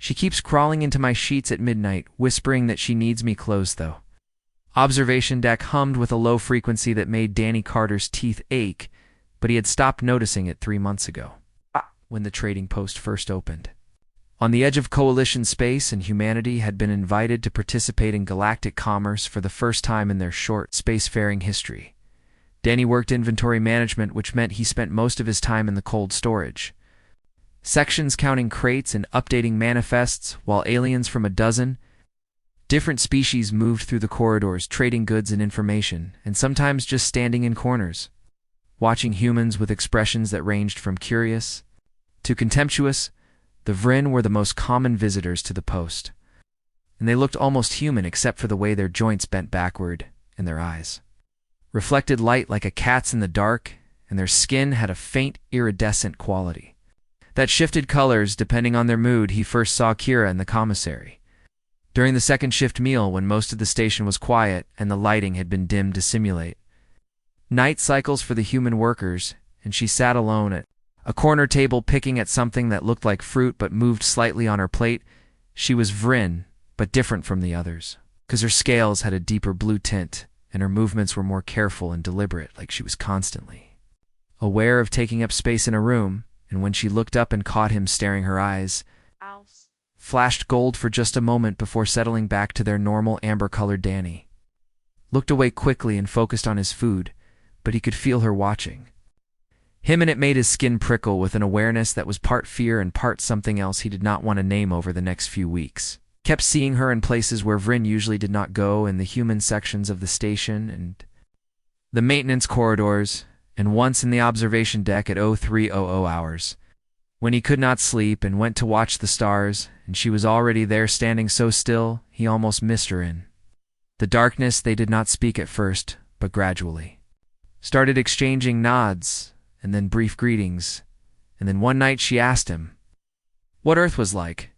She keeps crawling into my sheets at midnight, whispering that she needs me close, though. Observation deck hummed with a low frequency that made Danny Carter's teeth ache, but he had stopped noticing it 3 months ago, when the trading post first opened. On the edge of coalition space, and humanity had been invited to participate in galactic commerce for the first time in their short spacefaring history. Danny worked inventory management, which meant he spent most of his time in the cold storage sections counting crates and updating manifests, while aliens from a dozen different species moved through the corridors trading goods and information, and sometimes just standing in corners, watching humans with expressions that ranged from curious to contemptuous. The Vryn were the most common visitors to the post, and they looked almost human except for the way their joints bent backward and their eyes reflected light like a cat's in the dark, and their skin had a faint iridescent quality that shifted colors depending on their mood. He first saw Kira in the commissary during the second shift meal, when most of the station was quiet and the lighting had been dimmed to simulate night cycles for the human workers, and she sat alone at a corner table picking at something that looked like fruit but moved slightly on her plate. She was Vryn, but different from the others, because her scales had a deeper blue tint, and her movements were more careful and deliberate, like she was constantly aware of taking up space in a room. And when she looked up and caught him staring, her eyes flashed gold for just a moment before settling back to their normal amber-colored. Danny looked away quickly and focused on his food, but he could feel her watching him, and it made his skin prickle with an awareness that was part fear and part something else he did not want to name. Over the next few weeks, kept seeing her in places where Vryn usually did not go, in the human sections of the station and the maintenance corridors, and once in the observation deck at 0300 hours, when he could not sleep and went to watch the stars, and she was already there standing so still he almost missed her. In the darkness they did not speak at first, but gradually started exchanging nods and then brief greetings, and then one night she asked him what Earth was like,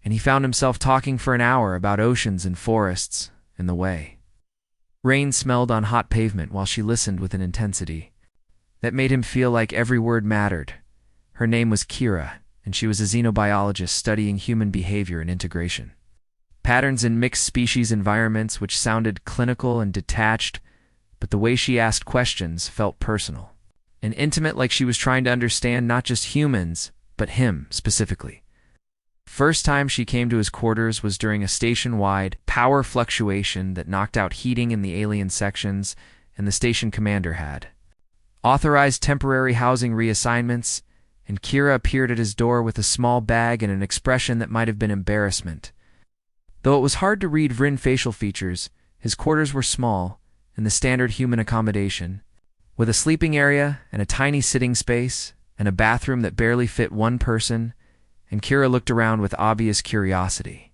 and he found himself talking for an hour about oceans and forests and the way rain smelled on hot pavement, while she listened with an intensity that made him feel like every word mattered. Her name was Kira, and she was a xenobiologist studying human behavior and integration patterns in mixed species environments, which sounded clinical and detached, but the way she asked questions felt personal and intimate, like she was trying to understand not just humans, but him specifically. First time she came to his quarters was during a station-wide power fluctuation that knocked out heating in the alien sections, and the station commander had authorized temporary housing reassignments, and Kira appeared at his door with a small bag and an expression that might have been embarrassment. Though it was hard to read Vryn facial features, his quarters were small, and the standard human accommodation, with a sleeping area and a tiny sitting space and a bathroom that barely fit one person, and Kira looked around with obvious curiosity.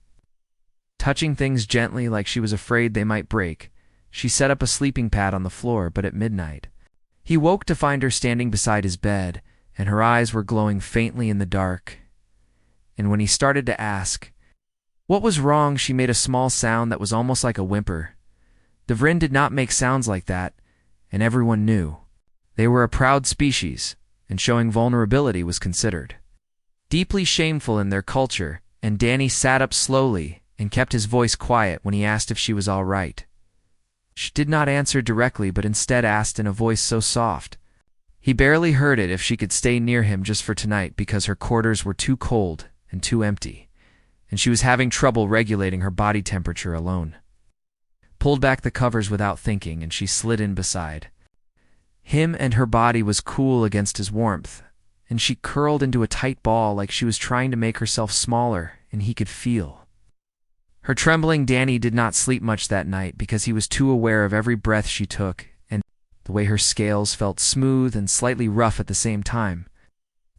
Touching things gently like she was afraid they might break, she set up a sleeping pad on the floor, but at midnight he woke to find her standing beside his bed, and her eyes were glowing faintly in the dark. And when he started to ask what was wrong, she made a small sound that was almost like a whimper. The Vryn did not make sounds like that, and everyone knew. They were a proud species, and showing vulnerability was considered deeply shameful in their culture, and Danny sat up slowly and kept his voice quiet when he asked if she was all right. She did not answer directly, but instead asked in a voice so soft he barely heard it if she could stay near him just for tonight, because her quarters were too cold and too empty, and she was having trouble regulating her body temperature alone. Pulled back the covers without thinking, and she slid in beside him, and her body was cool against his warmth, and she curled into a tight ball like she was trying to make herself smaller, and he could feel her trembling. Danny did not sleep much that night because he was too aware of every breath she took, and the way her scales felt smooth and slightly rough at the same time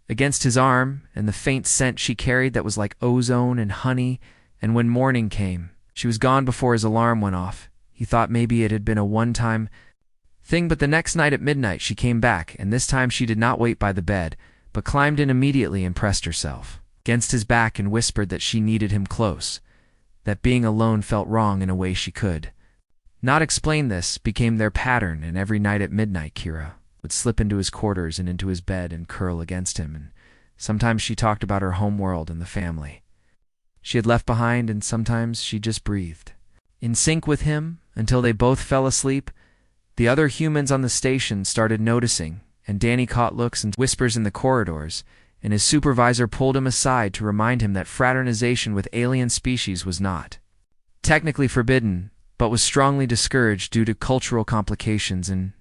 against his arm, and the faint scent she carried that was like ozone and honey. And when morning came, she was gone before his alarm went off. He thought maybe it had been a one-time thing, but the next night at midnight she came back, and this time she did not wait by the bed, but climbed in immediately and pressed herself against his back and whispered that she needed him close, that being alone felt wrong in a way she could not explain. This became their pattern, and every night at midnight Kira would slip into his quarters and into his bed and curl against him, and sometimes she talked about her home world and the family she had left behind, and sometimes she just breathed. In sync with him, until they both fell asleep, the other humans on the station started noticing, and Danny caught looks and whispers in the corridors, and his supervisor pulled him aside to remind him that fraternization with alien species was not technically forbidden, but was strongly discouraged due to cultural complications and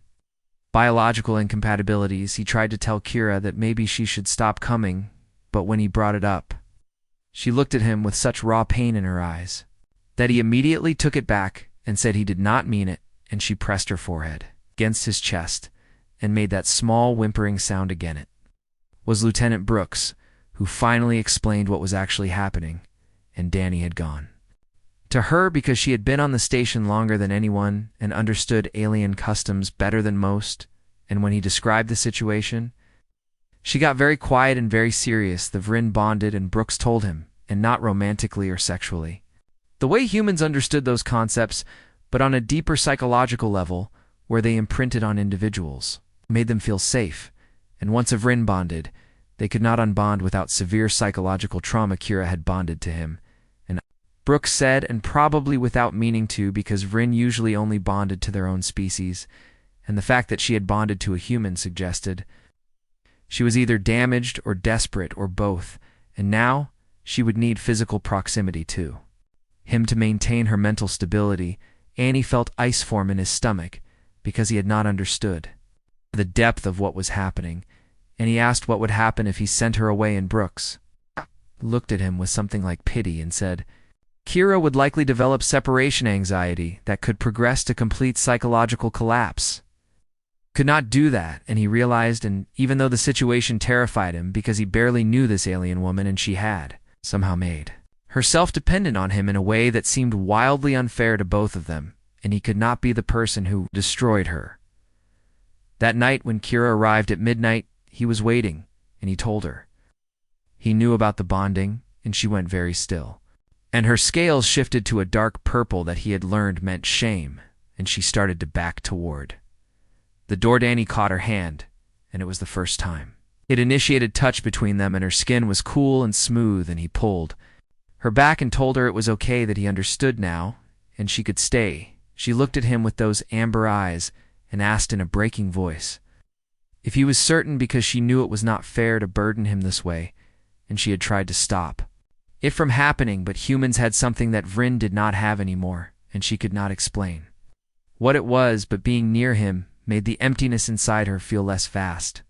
biological incompatibilities. He tried to tell Kira that maybe she should stop coming, but when he brought it up, she looked at him with such raw pain in her eyes that he immediately took it back and said he did not mean it, and she pressed her forehead against his chest and made that small whimpering sound again. It was Lieutenant Brooks, who finally explained what was actually happening, and Danny had gone. To her, because she had been on the station longer than anyone and understood alien customs better than most, and when he described the situation, she got very quiet and very serious. The Vryn bonded, and Brooks told him, and not romantically or sexually. The way humans understood those concepts, but on a deeper psychological level, where they imprinted on individuals, made them feel safe, and once a Vryn bonded, they could not unbond without severe psychological trauma. Kira had bonded to him, and Brooks said, and probably without meaning to, because Vryn usually only bonded to their own species, and the fact that she had bonded to a human suggested she was either damaged or desperate or both, and now she would need physical proximity to him to maintain her mental stability. Annie felt ice form in his stomach because he had not understood the depth of what was happening, and he asked what would happen if he sent her away, and Brooks looked at him with something like pity and said, Kira would likely develop separation anxiety that could progress to complete psychological collapse. Could not do that, and he realized, and even though the situation terrified him because he barely knew this alien woman, and she had somehow made herself dependent on him in a way that seemed wildly unfair to both of them, and he could not be the person who destroyed her. That night when Kira arrived at midnight, he was waiting, and he told her. He knew about the bonding, and she went very still, and her scales shifted to a dark purple that he had learned meant shame, and she started to back toward the door. Danny caught her hand, and it was the first time it initiated touch between them, and her skin was cool and smooth, and he pulled her back and told her it was okay, that he understood now, and she could stay. She looked at him with those amber eyes and asked in a breaking voice if he was certain, because she knew it was not fair to burden him this way, and she had tried to stop it from happening, but humans had something that Vryn did not have anymore, and she could not explain what it was, but being near him made the emptiness inside her feel less vast.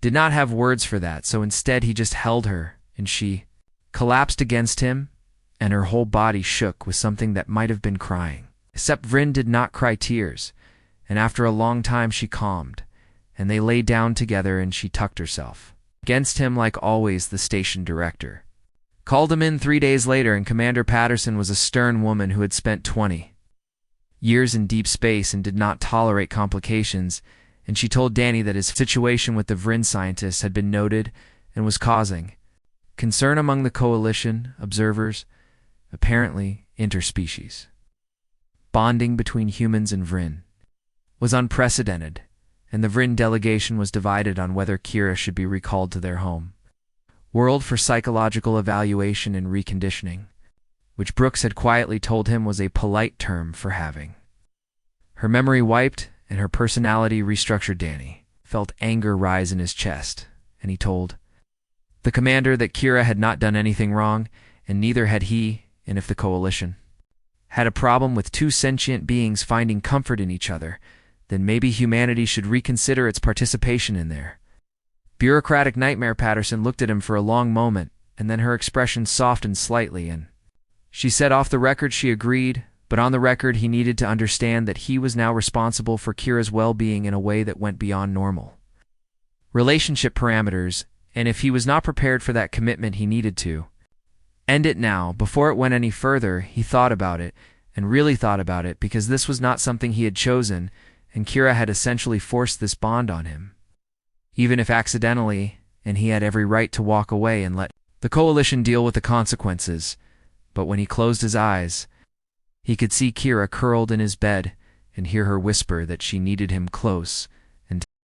Did not have words for that, so instead he just held her, and she collapsed against him, and her whole body shook with something that might have been crying. Except Vryn did not cry tears, and after a long time she calmed, and they lay down together, and she tucked herself against him like always. The station director called him in 3 days later, and Commander Patterson was a stern woman who had spent 20 years in deep space and did not tolerate complications, and she told Danny that his situation with the Vryn scientists had been noted and was causing concern among the coalition observers, apparently interspecies bonding between humans and Vryn was unprecedented, and the Vryn delegation was divided on whether Kira should be recalled to their home world for psychological evaluation and reconditioning, which Brooks had quietly told him was a polite term for having her memory wiped and her personality restructured. Danny felt anger rise in his chest, and he told the commander that Kira had not done anything wrong, and neither had he, and if the coalition had a problem with two sentient beings finding comfort in each other, then maybe humanity should reconsider its participation in there. Bureaucratic nightmare. Patterson looked at him for a long moment, and then her expression softened slightly, and she said off the record she agreed, but on the record he needed to understand that he was now responsible for Kira's well-being in a way that went beyond normal relationship parameters, and if he was not prepared for that commitment, he needed to end it now. Before it went any further, he thought about it, and really thought about it, because this was not something he had chosen, and Kira had essentially forced this bond on him, even if accidentally, and he had every right to walk away and let the coalition deal with the consequences. But when he closed his eyes, he could see Kira curled in his bed and hear her whisper that she needed him close,